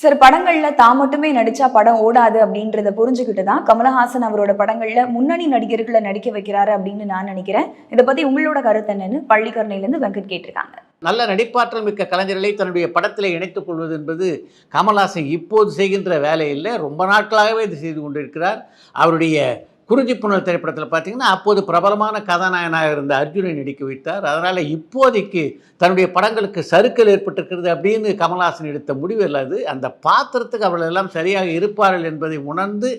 சில படங்கள்ல தான் மட்டுமே நடிச்சா படம் ஓடாது அப்படின்றத புரிஞ்சுக்கிட்டு தான் கமலஹாசன் அவரோட படங்கள்ல முன்னணி நடிகர்களை நடிக்க வைக்கிறாரு அப்படின்னு நான் நினைக்கிறேன். இதை பத்தி உங்களோட கருத்து என்னன்னு பள்ளிக்கரணையில இருந்து வெங்கட் கேட்டிருக்காங்க. நல்ல நடிப்பாற்றல் மிக்க கலைஞர்களை தன்னுடைய படத்தில் இணைத்துக் கொள்வது என்பது கமல்ஹாசன் இப்போது செய்கின்ற வேலை இல்லை, ரொம்ப நாட்களாகவே இது செய்து கொண்டிருக்கிறார். அவருடைய குறிஞ்சிப்புணர் திரைப்படத்தில் பார்த்தீங்கன்னா அப்போது பிரபலமான கதாநாயகனாக இருந்த அர்ஜுனை நடிக்க வைத்தார். அதனால் இப்போதைக்கு தன்னுடைய படங்களுக்கு சறுக்கல் ஏற்பட்டிருக்கிறது அப்படின்னு கமல்ஹாசன் எடுத்த முடிவு இல்லாது அந்த பாத்திரத்துக்கு அவர்கள் எல்லாம் சரியாக இருப்பார்கள் என்பதை உணர்ந்து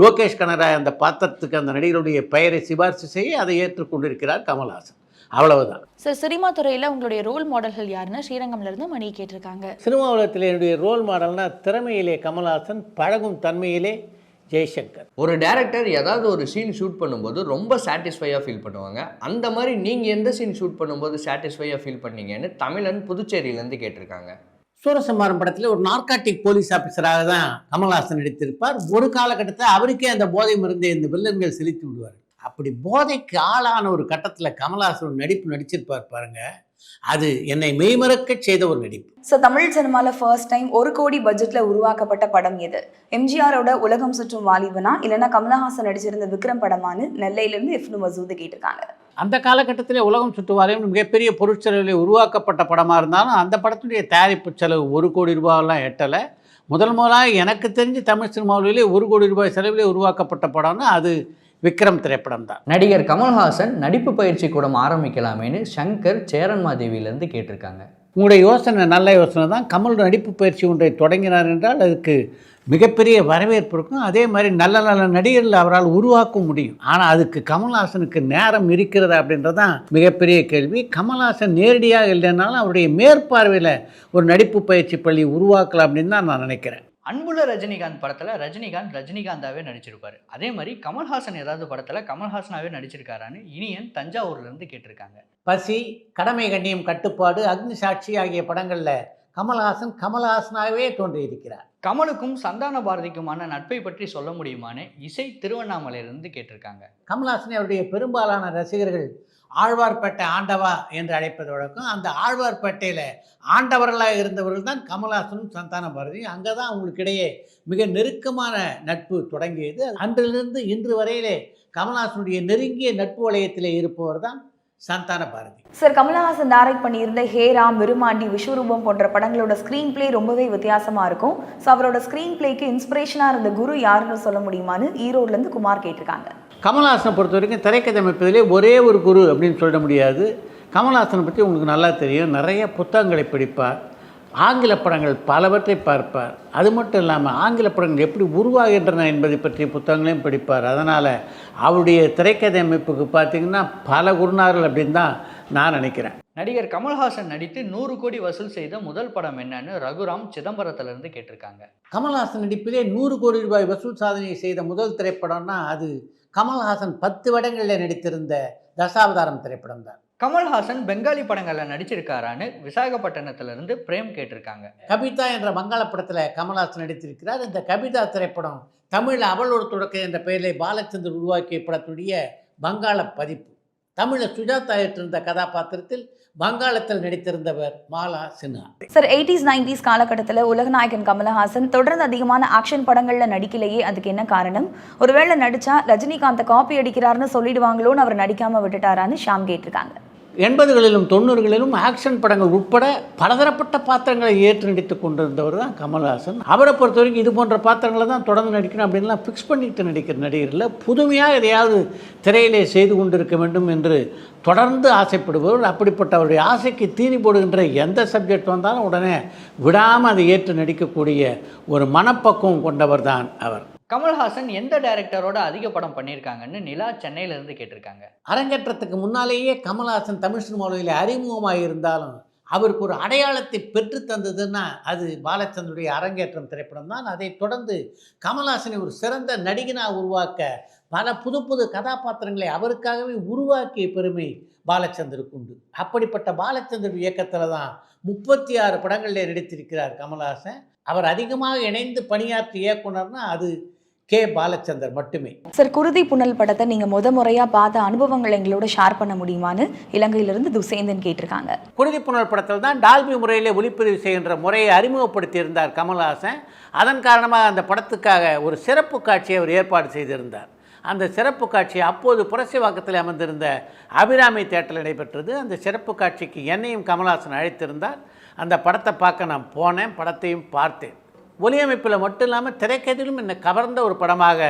லோகேஷ் கனகராஜ் அந்த பாத்திரத்துக்கு அந்த நடிகருடைய பெயரை சிபாரிசு செய்ய அதை ஏற்றுக்கொண்டிருக்கிறார் கமல்ஹாசன். அவ்வளவுதான். சார், சினிமா துறையில் உங்களுடைய ரோல் மாடல்கள் யாருன்னு ஸ்ரீரங்கம்ல இருந்து மணி கேட்டிருக்காங்க. சினிமா உலகத்தில் என்னுடைய ரோல் மாடல்னா திறமையிலே கமல்ஹாசன், பழகும் தன்மையிலே ஜெய்சங்கர். ஒரு டேரக்டர் ஏதாவது ஒரு சீன் ஷூட் பண்ணும்போது ரொம்ப சாட்டிஸ்ஃபையாக ஃபீல் பண்ணுவாங்க. அந்த மாதிரி நீங்கள் எந்த சீன் ஷூட் பண்ணும்போது சாட்டிஸ்ஃபையாக ஃபீல் பண்ணீங்கன்னு தமிழன் புதுச்சேரியிலேருந்து கேட்டிருக்காங்க. சூரசம்ஹாரம் படத்தில் ஒரு நார்காட்டிக் போலீஸ் ஆஃபீஸராக தான் கமல்ஹாசன் நடித்திருப்பார். ஒரு காலகட்டத்தில் அவருக்கே அந்த போதை மருந்தை இந்த வில்லன்கள் செலுத்தி விடுவார். அப்படி போதைக்கு ஆளான ஒரு கட்டத்தில் கமல்ஹாசன் நடிப்பு நடிச்சிருப்பார் பாருங்க, அது என்னை மெய்மறக்க செய்த ஒரு நடிப்பு. ஸோ தமிழ் சினிமால ஃபர்ஸ்ட் டைம் 1 கோடி பட்ஜெட்ல உருவாக்கப்பட்ட படம் எது? எம்ஜிஆரோட உலகம் சுற்றும் வாலிபனா இல்லைன்னா கமலஹாசன் நடிச்சிருந்த விக்ரம் படமானு நெல்லையிலிருந்து இஃப்னு மசூது கேட்டிருக்காங்க. அந்த காலகட்டத்தில் உலகம் சுற்றுவாரையும் மிகப்பெரிய பொருட்செலவில் உருவாக்கப்பட்ட படமாக இருந்தாலும் அந்த படத்துடைய தயாரிப்பு செலவு 1 கோடி ரூபாயெல்லாம் எட்டலை. முதலாக எனக்கு தெரிஞ்சு தமிழ் சினிமாவிலே 1 கோடி ரூபாய் செலவிலே உருவாக்கப்பட்ட படம்னா அது விக்ரம் திரைப்படம் தான். நடிகர் கமல்ஹாசன் நடிப்பு பயிற்சி கூடம் ஆரம்பிக்கலாமேன்னு சங்கர் சேரன்மாதேவியிலேருந்து கேட்டிருக்காங்க. உங்களுடைய யோசனை நல்ல யோசனை தான். கமல் நடிப்பு பயிற்சி ஒன்றை தொடங்கினார் என்றால் அதுக்கு மிகப்பெரிய வரவேற்பு இருக்கும். அதே மாதிரி நல்ல நல்ல நடிகர்கள் அவரால் உருவாக்க முடியும். ஆனால் அதுக்கு கமல்ஹாசனுக்கு நேரம் இருக்கிறதா அப்படின்றதான் மிகப்பெரிய கேள்வி. கமல்ஹாசன் நேரடியாக இல்லைன்னாலும் அவருடைய மேற்பார்வையில் ஒரு நடிப்பு பயிற்சி பள்ளி உருவாக்கலாம் அப்படின்னு தான் நான் நினைக்கிறேன். அன்புள்ள ரஜினிகாந்த் படத்தில் ரஜினிகாந்தாவே நடிச்சிருப்பாரு. அதே மாதிரி கமல்ஹாசன் ஏதாவது படத்தில் கமல்ஹாசனாவே நடிச்சிருக்காரான்னு இனியன் தஞ்சாவூர்லேருந்து கேட்டிருக்காங்க. பசி, கடமை கண்ணியம், கட்டுப்பாடு, அக்னி சாட்சி ஆகிய படங்களில் கமல்ஹாசனாகவே தோன்றியிருக்கிறார். கமலுக்கும் சந்தான பாரதிக்குமான நட்பை பற்றி சொல்ல முடியுமான்னு இசை திருவண்ணாமலையிலிருந்து கேட்டிருக்காங்க. கமல்ஹாசனை அவருடைய பெரும்பாலான ரசிகர்கள் ஆழ்வார்பேட்டை ஆண்டவா என்று அழைப்பது வழக்கம். அந்த ஆழ்வார்பேட்டையில் ஆண்டவர்களாக இருந்தவர்கள் தான் கமல்ஹாசனும் சந்தான பாரதியும். அங்கே தான் அவங்களுக்கு இடையே மிக நெருக்கமான நட்பு தொடங்கியது. அன்றிலிருந்து இன்று வரையிலே கமல்ஹாசனுடைய நெருங்கிய நட்பு வளையத்திலே இருப்பவர் தான் சந்தான பாரதி. சார், கமலஹாசன் டைரக்ட் பண்ணியிருந்த ஹேராம், விருமாண்டி, விஸ்வரூபம் போன்ற படங்களோட ஸ்க்ரீன் பிளே ரொம்பவே வித்தியாசமாக இருக்கும். ஸோ அவரோட ஸ்க்ரீன் பிளேக்கு இன்ஸ்பிரேஷனாக இருந்த குரு யாருன்னு சொல்ல முடியுமான்னு ஈரோட்லேருந்து குமார் கேட்டிருக்காங்க. கமல்ஹாசனை பொறுத்த வரைக்கும் திரைக்கதை அமைப்பதிலே ஒரே ஒரு குரு அப்படின்னு சொல்ல முடியாது. கமல்ஹாசனை பற்றி உங்களுக்கு நல்லா தெரியும். நிறைய புத்தகங்களை படிப்பார், ஆங்கில படங்கள் பலவற்றை பார்ப்பார். அது மட்டும் இல்லாமல் ஆங்கில படங்கள் எப்படி உருவாகின்றன என்பதை பற்றிய புத்தகங்களையும் படிப்பார். அதனால் அவருடைய திரைக்கதை அமைப்புக்கு பார்த்திங்கன்னா பல குருநார்கள் அப்படின்னு தான் நான் நினைக்கிறேன். நடிகர் கமல்ஹாசன் நடித்து 100 கோடி வசூல் செய்த முதல் படம் என்னன்னு ரகுராம் சிதம்பரத்திலிருந்து கேட்டிருக்காங்க. கமல்ஹாசன் நடிப்பிலே 100 கோடி ரூபாய் வசூல் சாதனையை செய்த முதல் திரைப்படம்னா அது கமல்ஹாசன் 10 வருடங்களில் நடித்திருந்த தசாவதாரம் திரைப்படம் தான். கமல்ஹாசன் பெங்காலி படங்களில் நடிச்சிருக்காரான்னு விசாகப்பட்டினத்திலிருந்து பிரேம் கேட்டிருக்காங்க. கபிதா என்ற வங்காள படத்தில் கமல்ஹாசன் நடித்திருக்கிறார். இந்த கபிதா திரைப்படம் தமிழில் அவள் ஒரு தொடக்கம் என்ற பெயரில் பாலச்சந்தர் உருவாக்கிய படத்துடைய வங்காள பதிப்பு. தமிழில் சுஜாதா ஏற்றிருந்த கதாபாத்திரத்தில் வங்காளத்தில் நடித்திருந்தவர் Mala Sinha. Sir, 80s 90s காலகட்டத்தில் உலகநாயகன் கமலஹாசன் தொடர்ந்து அதிகமான ஆக்ஷன் படங்களில் நடிக்கலையே, அதுக்கு என்ன காரணம்? ஒருவேளை நடிச்சா ரஜினிகாந்தை காப்பி அடிக்கிறாருன்னு சொல்லிடுவாங்களோன்னு அவர் நடிக்காமல் விட்டுட்டாரான்னு ஷாம் கேட்டிருக்காங்க. 80களிலும் 90களிலும் ஆக்ஷன் படங்கள் உட்பட பலதரப்பட்ட பாத்திரங்களை ஏற்று நடித்து கொண்டிருந்தவர் தான் கமல்ஹாசன். அவரை பொறுத்த வரைக்கும் இது போன்ற பாத்திரங்களை தான் தொடர்ந்து நடிக்கணும் அப்படின்லாம் ஃபிக்ஸ் பண்ணிட்டு நடிக்கிற நடிகரில் புதுமையாக எதையாவது திரையிலே செய்து கொண்டிருக்க வேண்டும் என்று தொடர்ந்து ஆசைப்படுபவர். அப்படிப்பட்ட அவருடைய ஆசைக்கு தீனி போடுகின்ற எந்த சப்ஜெக்ட் வந்தாலும் உடனே விடாமல் அதை ஏற்று நடிக்கக்கூடிய ஒரு மனப்பக்குவம் கொண்டவர் தான் அவர். கமல்ஹாசன் எந்த டைரக்டரோட அதிக படம் பண்ணியிருக்காங்கன்னு நிலா சென்னையிலேருந்து கேட்டிருக்காங்க. அரங்கேற்றத்துக்கு முன்னாலேயே கமல்ஹாசன் தமிழ் சினிமாவில் அறிமுகமாக இருந்தாலும் அவருக்கு ஒரு அடையாளத்தை பெற்று தந்ததுன்னா அது பாலச்சந்தருடைய அரங்கேற்றம் திரைப்படம் தான். அதை தொடர்ந்து கமல்ஹாசனை ஒரு சிறந்த நடிகனாக உருவாக்க பல புது புது கதாபாத்திரங்களை அவருக்காகவே உருவாக்கிய பெருமை பாலச்சந்தருக்கு உண்டு. அப்படிப்பட்ட பாலச்சந்தர் இயக்கத்தில் தான் 36 படங்களில் நடித்திருக்கிறார் கமல்ஹாசன். அவர் அதிகமாக இணைந்து பணியாற்றிய இயக்குனர்னா அது கே பாலச்சந்தர் மட்டுமே. சார், குருதி புனல் படத்தை நீங்க முறையா பார்த்த அனுபவங்கள் எங்களோட ஷேர் பண்ண முடியுமான்னு இலங்கையிலிருந்து துசேந்தன் கேட்டிருக்காங்க. குருதி புனல் படத்தில் தான் டால்பி முறையில் ஒளிப்பதிவு செய்கின்ற முறையை அறிமுகப்படுத்தி இருந்தார் கமல்ஹாசன். அதன் காரணமாக அந்த படத்துக்காக ஒரு சிறப்பு காட்சியை அவர் ஏற்பாடு செய்திருந்தார். அந்த சிறப்பு காட்சி அப்போது புரசைவாக்கத்தில் அமர்ந்திருந்த அபிராமி தியேட்டரில் நடைபெற்றது. அந்த சிறப்பு காட்சிக்கு என்னையும் கமல்ஹாசன் அழைத்திருந்தார். அந்த படத்தை பார்க்க நான் போனேன், படத்தையும் பார்த்தேன். ஒலியமைப்பில் மட்டும் இல்லாமல் திரைக்கதையிலும் என்னை கவர்ந்த ஒரு படமாக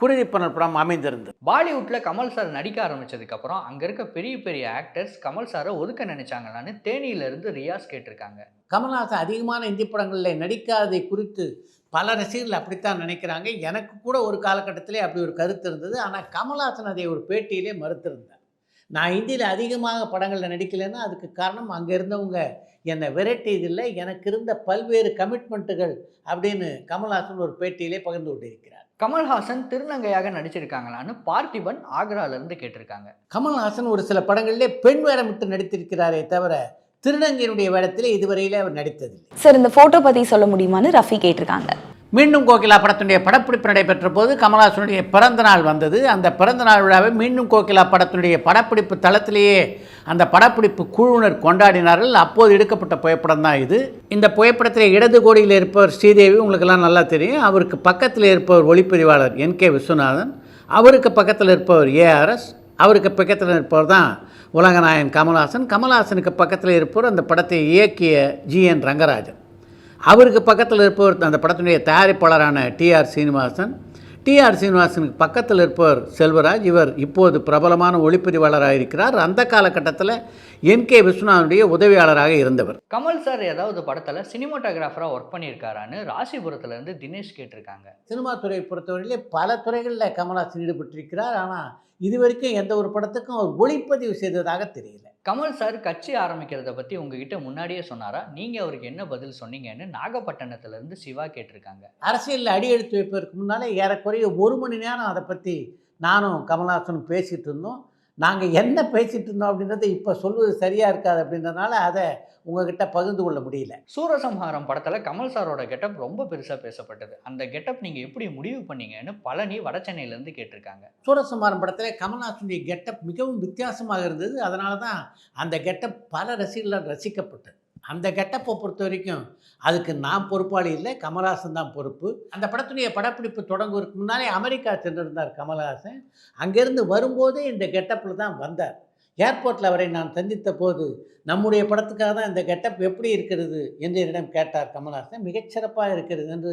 குருதி புனல் படம் அமைந்திருந்தது. பாலிவுட்டில் கமல் சார் நடிக்க ஆரம்பித்ததுக்கப்புறம் அங்கே இருக்க பெரிய பெரிய ஆக்டர்ஸ் கமல் சாரை ஒதுக்க நினைச்சாங்களான்னு தேனியிலிருந்து ரியாஸ் கேட்டிருக்காங்க. கமல்ஹாசன் அதிகமான இந்தி படங்களில் நடிக்காததை குறித்து பல ரசிகர்கள் அப்படித்தான் நினைக்கிறாங்க. எனக்கு கூட ஒரு காலகட்டத்திலே அப்படி ஒரு கருத்து இருந்தது. ஆனால் கமல்ஹாசன் அதை ஒரு பேட்டியிலே மறுத்திருந்தார். நான் இந்தியில் அதிகமாக படங்களில் நடிக்கலைன்னா அதுக்கு காரணம் அங்கே இருந்தவங்க என்னை விரட்டியதில்லை, எனக்கு இருந்த பல்வேறு கமிட்மெண்ட்டுகள் அப்படின்னு கமல்ஹாசன் ஒரு பேட்டியிலே பகிர்ந்து கொண்டிருக்கிறார். கமல்ஹாசன் திருநங்கையாக நடிச்சிருக்காங்களான்னு பார்த்திபன் ஆக்ராலேருந்து கேட்டிருக்காங்க. கமல்ஹாசன் ஒரு சில படங்களிலே பெண் வேடமிட்டு நடித்திருக்கிறாரே தவிர திருநங்கையினுடைய வேடத்திலே இதுவரையிலே அவர் நடித்ததில்லை. சார், இந்த போட்டோ பத்தி சொல்ல முடியுமான்னு ரஃபி கேட்டிருக்காங்க. மீண்டும் கோகிலா படத்தினுடைய படப்பிடிப்பு நடைபெற்ற போது கமல்ஹாசனுடைய பிறந்த நாள் வந்தது. அந்த பிறந்த நாள் விழாவை மீண்டும் கோகிலா படத்தினுடைய படப்பிடிப்பு தளத்திலேயே அந்த படப்பிடிப்பு குழுவினர் கொண்டாடினார்கள். அப்போது எடுக்கப்பட்ட புகைப்படம் தான் இது. இந்த புகைப்படத்தில் இடது கோடியில் இருப்பவர் ஸ்ரீதேவி, உங்களுக்கெல்லாம் நல்லா தெரியும். அவருக்கு பக்கத்தில் இருப்பவர் ஒளிப்பதிவாளர் NK விஸ்வநாதன், அவருக்கு பக்கத்தில் இருப்பவர் ARS, அவருக்கு பக்கத்தில் இருப்பவர் தான் உலகநாயகன் கமல்ஹாசன். கமல்ஹாசனுக்கு பக்கத்தில் இருப்பவர் அந்த படத்தை இயக்கிய GN ரங்கராஜன், அவருக்கு பக்கத்தில் இருப்பவர் அந்த படத்தினுடைய தயாரிப்பாளரான TR சீனிவாசனுக்கு பக்கத்தில் இருப்பவர் செல்வராஜ். இவர் இப்போது பிரபலமான ஒளிப்பதிவாளராக இருக்கிறார். அந்த காலகட்டத்தில் NK விஸ்வநாதனுடைய உதவியாளராக இருந்தவர். கமல் சார் ஏதாவது படத்தில் சினிமாட்டோகிராஃபராக ஒர்க் பண்ணியிருக்காரான்னு ராசிபுரத்துலேருந்து தினேஷ் கேட்டிருக்காங்க. சினிமா துறையை பொறுத்தவரையிலே பல துறைகளில் கமல்ஹாசன் ஈடுபட்டிருக்கிறார். ஆனால் இதுவரைக்கும் எந்த ஒரு படத்துக்கும் அவர் ஒளிப்பதிவு செய்ததாக தெரியல. கமல் சார் கட்சி ஆரம்பிக்கிறத பற்றி உங்ககிட்ட முன்னாடியே சொன்னாரா? நீங்கள் அவருக்கு என்ன பதில் சொன்னீங்கன்னு நாகப்பட்டினத்துலேருந்து சிவா கேட்டிருக்காங்க. அரசியலில் அடி எடுத்து வைப்பதற்கு முன்னாலே ஏறக்குறைய 1 மணி நேரம் அதை பற்றி நானும் கமல்ஹாசனும் பேசிகிட்டு இருந்தோம். நாங்கள் என்ன பேசிகிட்டு இருந்தோம் அப்படின்றத இப்போ சொல்வது சரியாக இருக்காது அப்படின்றதுனால அதை உங்ககிட்ட பகிர்ந்து கொள்ள முடியல. சூரசம்ஹாரம் படத்தில் கமல் சாரோட கெட்டப் ரொம்ப பெருசாக பேசப்பட்டது. அந்த கெட்டப் நீங்கள் எப்படி முடிவு பண்ணீங்கன்னு பழனி வடசென்னையிலேருந்து கேட்டிருக்காங்க. சூரசம்ஹாரம் படத்தில் கமல்ஹாசனுடைய கெட்டப் மிகவும் வித்தியாசமாக இருந்தது. அதனால தான் அந்த கெட்டப் பல ரசிகர்களால் ரசிக்கப்பட்டது. அந்த கெட்டப்பை பொறுத்த வரைக்கும் அதுக்கு நான் பொறுப்பாளி இல்லை, கமல்ஹாசன் தான் பொறுப்பு. அந்த படத்துடைய படப்பிடிப்பு தொடங்குவதற்கு முன்னாலே அமெரிக்கா சென்றிருந்தார் கமல்ஹாசன். அங்கேருந்து வரும்போதே இந்த கெட்டப்பில் தான் வந்தார். ஏர்போர்ட்டில் அவரை நான் சந்தித்த போது நம்முடைய படத்துக்காக தான் இந்த கெட்டப் எப்படி இருக்கிறது என்று என்னிடம் கேட்டார் கமல்ஹாசன். மிகச்சிறப்பாக இருக்கிறது என்று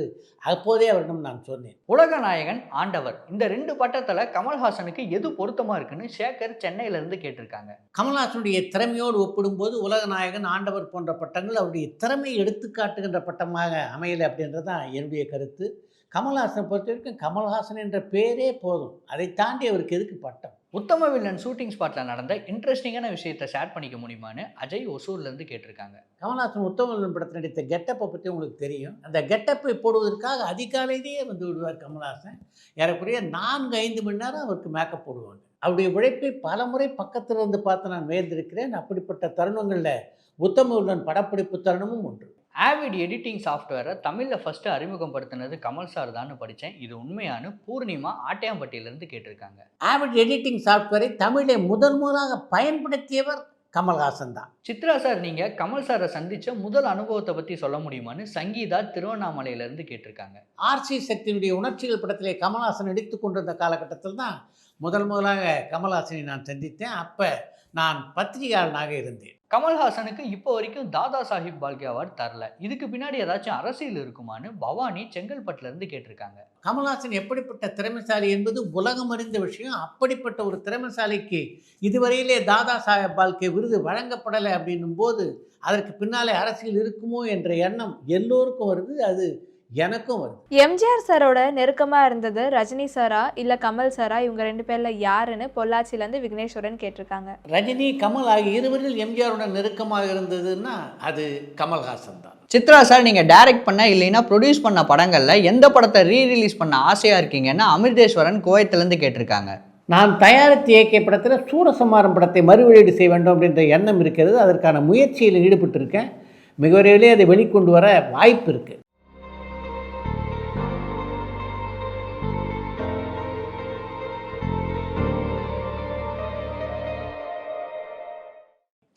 அப்போதே அவரிடம் நான் சொன்னேன். உலகநாயகன், ஆண்டவர், இந்த 2 பட்டத்தில் கமல்ஹாசனுக்கு எது பொருத்தமாக இருக்குன்னு சேகர் சென்னையிலேருந்து கேட்டிருக்காங்க. கமல்ஹாசனுடைய திறமையோடு ஒப்பிடும்போது உலகநாயகன், ஆண்டவர் போன்ற பட்டங்கள் அவருடைய திறமையை எடுத்துக்காட்டுகின்ற பட்டமாக அமையலை அப்படின்றது தான் என்னுடைய கருத்து. கமல்ஹாசனை பொறுத்த வரைக்கும் கமல்ஹாசன் என்ற பேரே போதும், அதை தாண்டி அவருக்கு எதுக்கு பட்டம்? உத்தம வில்லன் ஷூட்டிங் ஸ்பாட்டில் நடந்த இன்ட்ரெஸ்டிங்கான விஷயத்தை ஷேர் பண்ணிக்க முடியுமான்னு அஜய் ஒசூர்லேருந்து கேட்டிருக்காங்க. கமல்ஹாசன் உத்தம வில்லன் படத்தில் நடித்த கெட்டப்பை பற்றி உங்களுக்கு தெரியும். அந்த கெட்டப்பை போடுவதற்காக அதிகாலையிலேயே வந்து விடுவார் கமல்ஹாசன். ஏறக்குறைய 4-5 மணி நேரம் அவருக்கு மேக்கப் போடுவாங்க. அவருடைய உழைப்பை பல முறை பக்கத்தில் இருந்து பார்த்து நான் வியந்திருக்கிறேன். அப்படிப்பட்ட தருணங்களில் உத்தம வில்லன் படப்பிடிப்பு தருணமும் ஒன்று. ஆவிட் எடிட்டிங் சாஃப்ட்வேரை தமிழில் ஃபஸ்ட்டு அறிமுகப்படுத்தினது கமல் சார் தான் படித்தேன், இது உண்மையானு பூர்ணிமா ஆட்டையாம்பட்டியிலேருந்து கேட்டிருக்காங்க. ஆவிட் எடிட்டிங் சாஃப்ட்வேரை தமிழில் முதலாக பயன்படுத்தியவர் கமல்ஹாசன் தான். சித்ரா சார், நீங்கள் கமல் சாரை சந்தித்த முதல் அனுபவத்தை பற்றி சொல்ல முடியுமான்னு சங்கீதா திருவண்ணாமலையிலேருந்து கேட்டிருக்காங்க. RC சக்தியினுடைய உணர்ச்சிகள் படத்திலே கமல்ஹாசன் நடித்து கொண்டிருந்த காலகட்டத்தில் தான் முதலாக கமல்ஹாசனை நான் சந்தித்தேன். அப்போ நான் பத்திரிகையாளனாக இருந்தேன். கமல்ஹாசனுக்கு இப்போ வரைக்கும் தாதா சாஹிப் பால்கே அவார்டு தரல, இதுக்கு பின்னாடி ஏதாச்சும் அரசியல் இருக்குமான்னு பவானி செங்கல்பட்டுலேருந்து கேட்டிருக்காங்க. கமல்ஹாசன் எப்படிப்பட்ட திறமைசாலி என்பது உலகம் அறிந்த விஷயம். அப்படிப்பட்ட ஒரு திறமைசாலிக்கு இதுவரையிலே தாதா சாஹேப் பால்கே விருது வழங்கப்படலை அப்படின்னும் போது அதற்கு பின்னாலே அரசியல் இருக்குமோ என்ற எண்ணம் எல்லோருக்கும் வருது. அது எனக்கும் வருது. எம்ஜிஆர் சாரோட நெருக்கமா இருந்தது ரஜினி சாரா இல்ல கமல் சாரா? இவங்க 2 பேர்ல யாருன்னு பொள்ளாச்சியிலேருந்து விக்னேஸ்வரன் கேட்டிருக்காங்க. ரஜினி, கமல் ஆகிய இருவரில் எம்ஜிஆருடன் நெருக்கமாக இருந்ததுன்னா அது கமல்ஹாசன் தான். சித்ரா சார், நீங்கள் டைரக்ட் பண்ண இல்லைன்னா ப்ரொடியூஸ் பண்ண படங்களில் எந்த படத்தை ரீரிலீஸ் பண்ண ஆசையாக இருக்கீங்கன்னா அமிர்தேஸ்வரன் கோயத்துலேருந்து கேட்டிருக்காங்க. நான் தயாரித்து இயக்கிய படத்தில் சூரசம்ஹாரம் படத்தை மறுவெளியீடு செய்ய வேண்டும் அப்படின்ற எண்ணம் இருக்கிறது. அதற்கான முயற்சியில் ஈடுபட்டிருக்கேன். மிக விரைவிலே அதை வெளிக்கொண்டு வர வாய்ப்பு இருக்குது.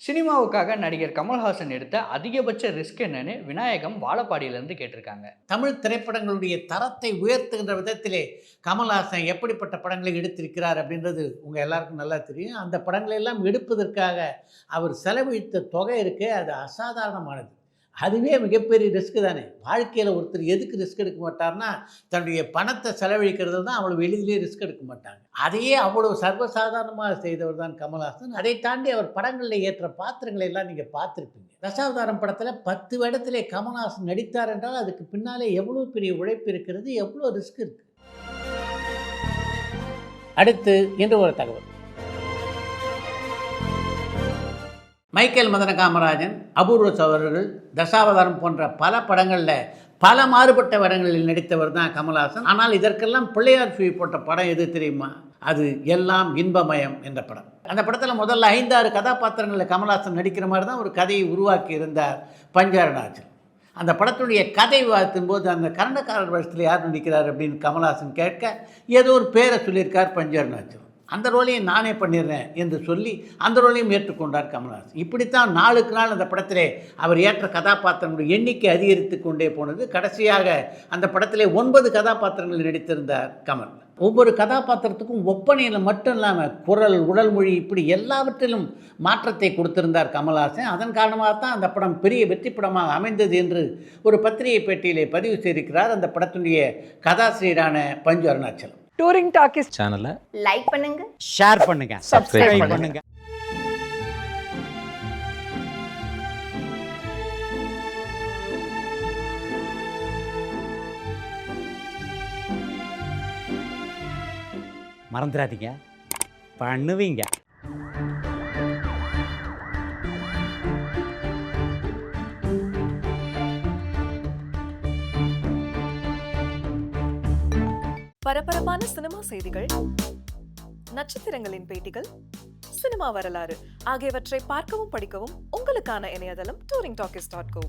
சினிமாவுக்காக நடிகர் கமல்ஹாசன் எடுத்த அதிகபட்ச ரிஸ்க் என்னன்னு விநாயகம் வாழப்பாடியிலேருந்து கேட்டிருக்காங்க. தமிழ் திரைப்படங்களுடைய தரத்தை உயர்த்துகின்ற விதத்திலே கமல்ஹாசன் எப்படிப்பட்ட படங்களை எடுத்திருக்கிறார் அப்படின்றது உங்கள் எல்லாருக்கும் நல்லா தெரியும். அந்த படங்களை எல்லாம் எடுப்பதற்காக அவர் செலவழித்த தொகை இருக்கே, அது அசாதாரணமானது. அதுவே மிகப்பெரிய ரிஸ்க்கு தானே. வாழ்க்கையில் ஒருத்தர் எதுக்கு ரிஸ்க் எடுக்க மாட்டார்னா, தன்னுடைய பணத்தை செலவழிக்கிறது தான் அவ்வளோ எளிதிலே ரிஸ்க் எடுக்க மாட்டாங்க. அதையே அவ்வளோ சர்வசாதாரணமாக செய்தவர் தான் கமல்ஹாசன். அதை தாண்டி அவர் படங்களில் ஏற்ற பாத்திரங்களை எல்லாம் நீங்கள் பார்த்துருப்பீங்க. தசாவதாரம் படத்தில் 10 இடத்திலே கமல்ஹாசன் நடித்தார் என்றால் அதுக்கு பின்னாலே எவ்வளோ பெரிய உழைப்பு இருக்கிறது, எவ்வளோ ரிஸ்க் இருக்குது. அடுத்து என்று ஒரு தகவல். மைக்கேல் மதன காமராஜன், அபூர்வ சகோதரர்கள், தசாவதாரம் போன்ற பல படங்களில் பல மாறுபட்ட இடங்களில் நடித்தவர் தான் கமல்ஹாசன். ஆனால் இதற்கெல்லாம் பிள்ளையார் சுழி போட்ட படம் எது தெரியுமா? அது எல்லாம் இன்பமயம் என்ற படம். அந்த படத்தில் முதல்ல 5-6 கதாபாத்திரங்களில் கமல்ஹாசன் நடிக்கிற மாதிரி தான் ஒரு கதையை உருவாக்கி இருந்தார் பஞ்சரணாச்சல். அந்த படத்துடைய கதை விவாதத்தின் போது அந்த கன்னடக்காரர் வருஷத்தில் யார் நடிக்கிறார் அப்படின்னு கமல்ஹாசன் கேட்க ஏதோ ஒரு பேரை சொல்லியிருக்கார் பஞ்சரணாச்சல். அந்த ரோலையும் நானே பண்ணிடுறேன் என்று சொல்லி அந்த ரோலையும் ஏற்றுக்கொண்டார் கமல்ஹாசன். இப்படித்தான் நாளுக்கு நாள் அந்த படத்திலே அவர் ஏற்ற கதாபாத்திரங்களுடைய எண்ணிக்கை அதிகரித்து கொண்டே போனது. கடைசியாக அந்த படத்திலே 9 கதாபாத்திரங்கள் நடித்திருந்தார் கமல். ஒவ்வொரு கதாபாத்திரத்துக்கும் ஒப்பனையில் மட்டும் இல்லாமல் குரல், உடல் மொழி, இப்படி எல்லாவற்றிலும் மாற்றத்தை கொடுத்திருந்தார் கமல்ஹாசன். அதன் காரணமாக தான் அந்த படம் பெரிய வெற்றி படமாக அமைந்தது என்று ஒரு பத்திரிகை பேட்டியிலே பதிவு செய்திருக்கிறார் அந்த படத்தினுடைய கதாசிரியரான பஞ்சு அருணாச்சலம். டூரிங் டாக்கீஸ் சேனலை லைக் பண்ணுங்க, ஷேர் பண்ணுங்க, சப்ஸ்கிரைப் பண்ணுங்க. மறந்துடாதீங்க, பண்ணுவீங்க. பரபரப்பான சினிமா செய்திகள், நட்சத்திரங்களின் பேட்டிகள், சினிமா வரலாறு ஆகியவற்றை பார்க்கவும் படிக்கவும் உங்களுக்கான இணையதளம் touringtalkies.co.